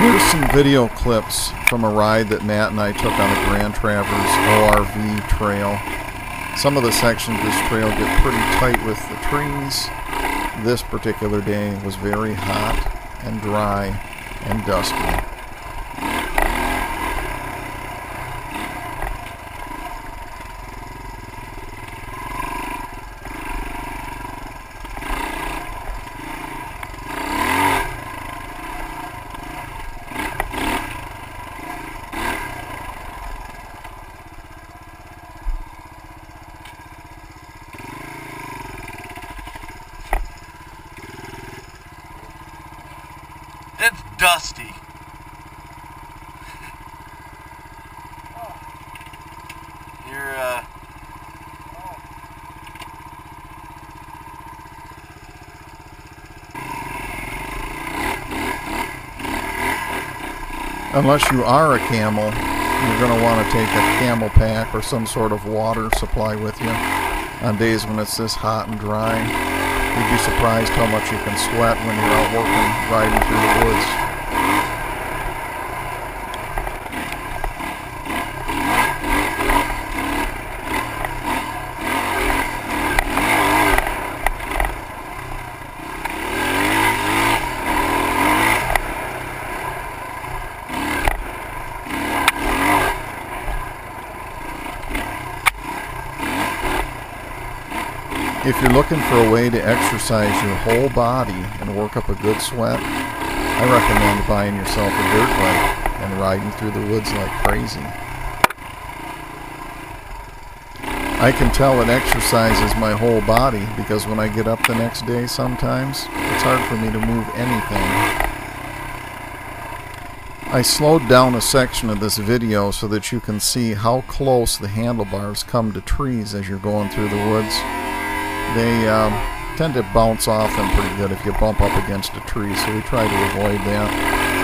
Here's some video clips from a ride that Matt and I took on the Grand Traverse ORV Trail. Some of the sections of this trail get pretty tight with the trees. This particular day was very hot and dry and dusty. It's dusty. Unless you are a camel, you're going to want to take a camel pack or some sort of water supply with you on days when it's this hot and dry. You'd be surprised how much you can sweat when you're out working, riding through the woods. If you're looking for a way to exercise your whole body and work up a good sweat, I recommend buying yourself a dirt bike and riding through the woods like crazy. I can tell it exercises my whole body because when I get up the next day sometimes, it's hard for me to move anything. I slowed down a section of this video so that you can see how close the handlebars come to trees as you're going through the woods. They tend to bounce off them pretty good if you bump up against a tree, so we try to avoid that.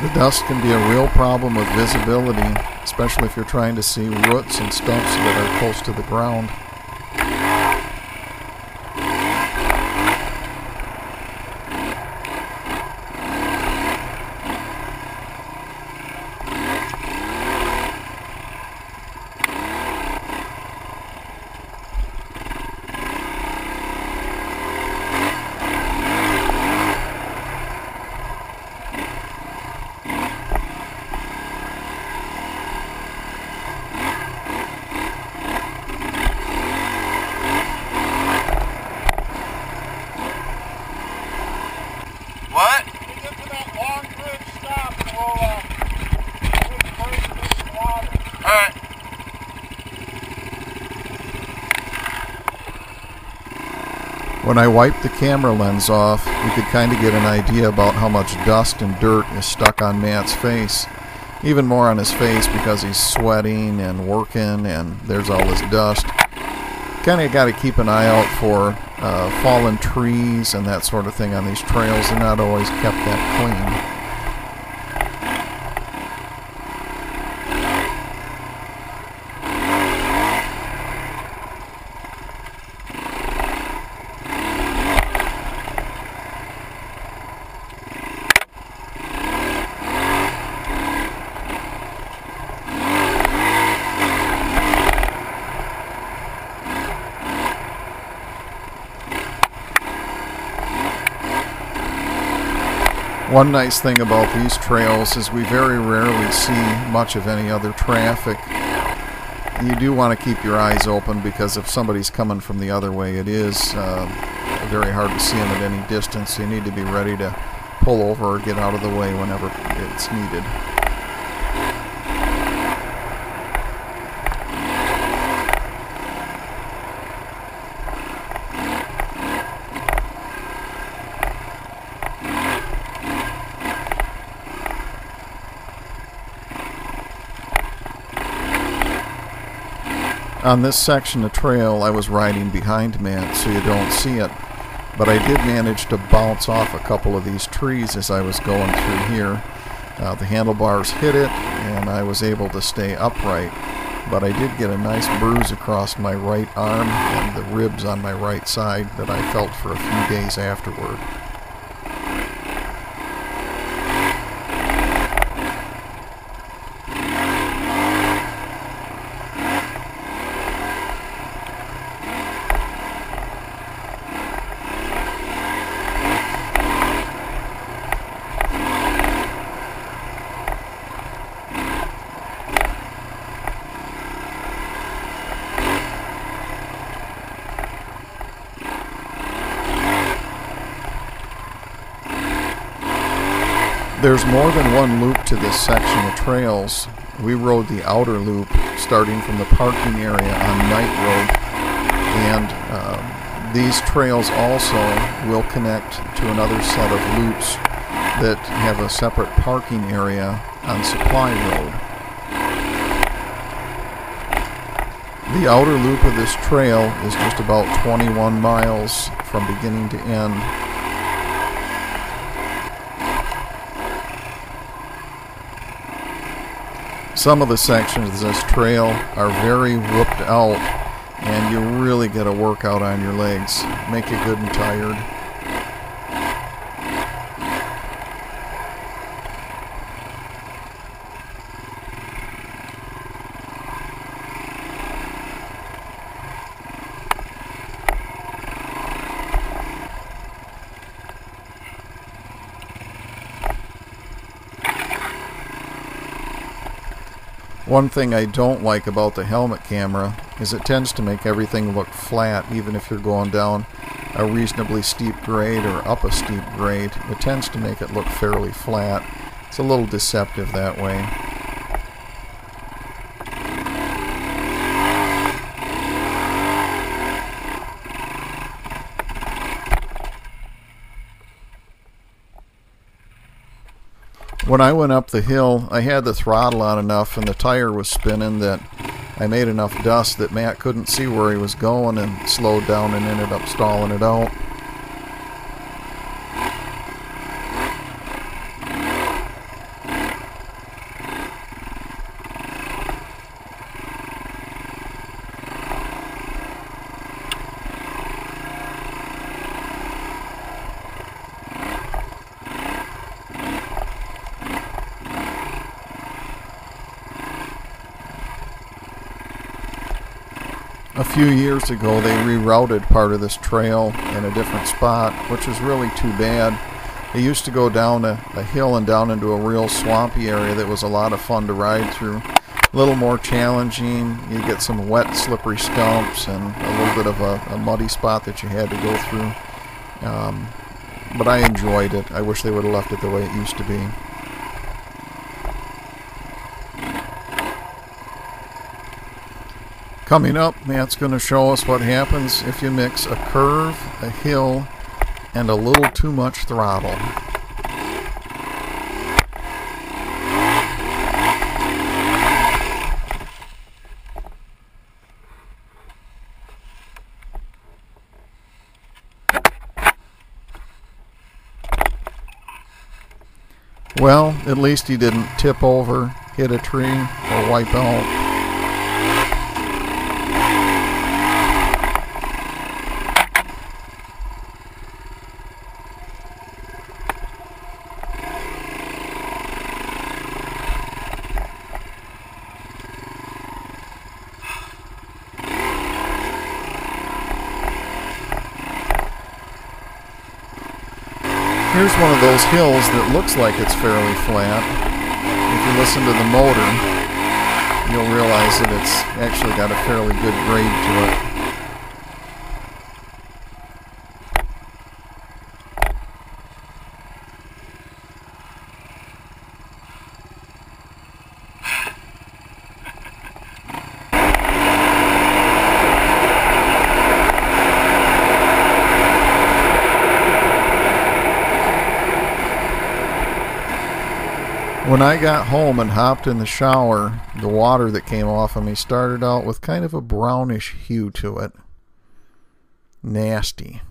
The dust can be a real problem with visibility, especially if you're trying to see roots and stumps that are close to the ground. What? We get to that long bridge stop and we'll place this water. Alright. When I wiped the camera lens off, you could kind of get an idea about how much dust and dirt is stuck on Matt's face. Even more on his face because he's sweating and working and there's all this dust. Kind of got to keep an eye out for fallen trees and that sort of thing on these trails. They're not always kept that clean. One nice thing about these trails is we very rarely see much of any other traffic. You do want to keep your eyes open because if somebody's coming from the other way, it is very hard to see them at any distance. So you need to be ready to pull over or get out of the way whenever it's needed. On this section of trail, I was riding behind Matt, so you don't see it. But I did manage to bounce off a couple of these trees as I was going through here. The handlebars hit it, and I was able to stay upright. But I did get a nice bruise across my right arm and the ribs on my right side that I felt for a few days afterward. There's more than one loop to this section of trails. We rode the outer loop starting from the parking area on Knight Road, and these trails also will connect to another set of loops that have a separate parking area on Supply Road. The outer loop of this trail is just about 21 miles from beginning to end. Some of the sections of this trail are very whooped out, and you really get a workout on your legs. Make you good and tired. One thing I don't like about the helmet camera is it tends to make everything look flat, even if you're going down a reasonably steep grade or up a steep grade. It tends to make it look fairly flat. It's a little deceptive that way. When I went up the hill, I had the throttle on enough and the tire was spinning that I made enough dust that Matt couldn't see where he was going and slowed down and ended up stalling it out. A few years ago, they rerouted part of this trail in a different spot, which was really too bad. It used to go down a hill and down into a real swampy area that was a lot of fun to ride through. A little more challenging. You get some wet, slippery stumps and a little bit of a muddy spot that you had to go through. But I enjoyed it. I wish they would have left it the way it used to be. Coming up, Matt's going to show us what happens if you mix a curve, a hill, and a little too much throttle. Well, at least he didn't tip over, hit a tree, or wipe out. Here's one of those hills that looks like it's fairly flat. If you listen to the motor, you'll realize that it's actually got a fairly good grade to it. When I got home and hopped in the shower, the water that came off of me started out with kind of a brownish hue to it. Nasty.